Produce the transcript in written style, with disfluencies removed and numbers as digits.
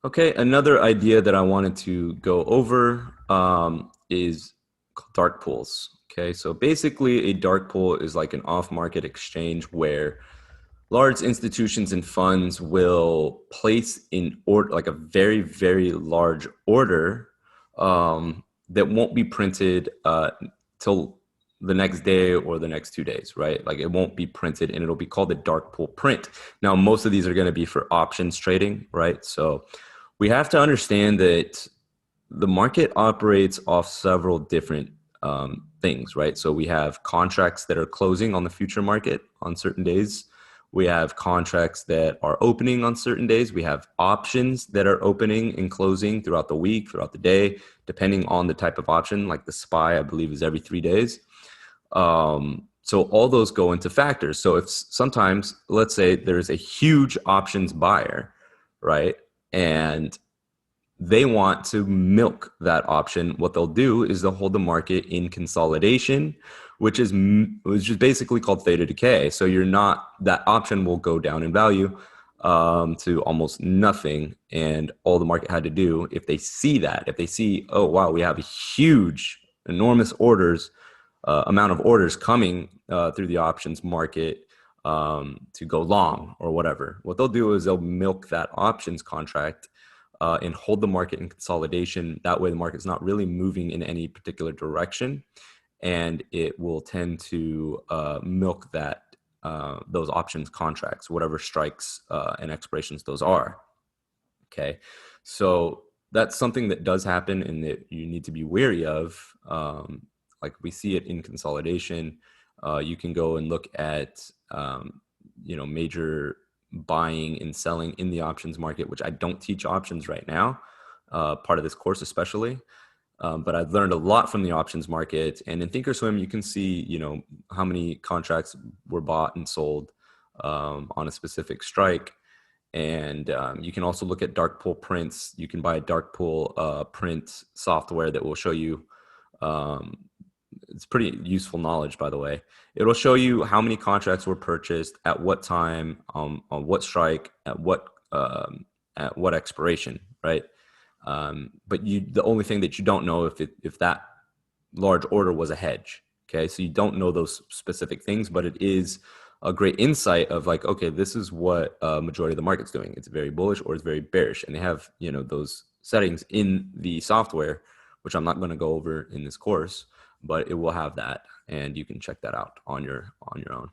Okay, another idea that I wanted to go over is dark pools. Okay, so basically, a dark pool is like an off-market exchange where large institutions and funds will place in order, like a very, very large order that won't be printed till the next day or the next 2 days, right? Like it won't be printed and it'll be called a dark pool print. Now, most of these are going to be for options trading, right? So we have to understand that the market operates off several different things, right? So we have contracts that are closing on the future market on certain days. We have contracts that are opening on certain days. We have options that are opening and closing throughout the week, throughout the day, depending on the type of option. Like the SPY, I believe, is every 3 days. So all those go into factors. So if sometimes, let's say there's a huge options buyer, right? And they want to milk that option. What they'll do is they'll hold the market in consolidation, which is basically called theta decay. So you're not that option will go down in value to almost nothing, and all the market had to do if they see that, if they see, oh wow, we have a huge, enormous orders amount of orders coming through the options market to go long or whatever. What they'll do is they'll milk that options contract and hold the market in consolidation. That way, the market's not really moving in any particular direction, and it will tend to milk that those options contracts, whatever strikes and expirations those are. Okay, so that's something that does happen and that you need to be wary of. Like we see it in consolidation. You can go and look at major buying and selling in the options market, which I don't teach options right now, part of this course especially. But I've learned a lot from the options market. And in Thinkorswim, you can see, how many contracts were bought and sold on a specific strike. And you can also look at dark pool prints. You can buy a dark pool print software that will show you. It's pretty useful knowledge, by the way. It'll show you how many contracts were purchased at what time, on what strike, at what expiration, right? But the only thing that you don't know if that large order was a hedge. Okay, so you don't know those specific things, but it is a great insight of like, okay, this is what majority of the market's doing. It's very bullish or it's very bearish, and they have those settings in the software, which I'm not going to go over in this course, but it will have that, and you can check that out on your own.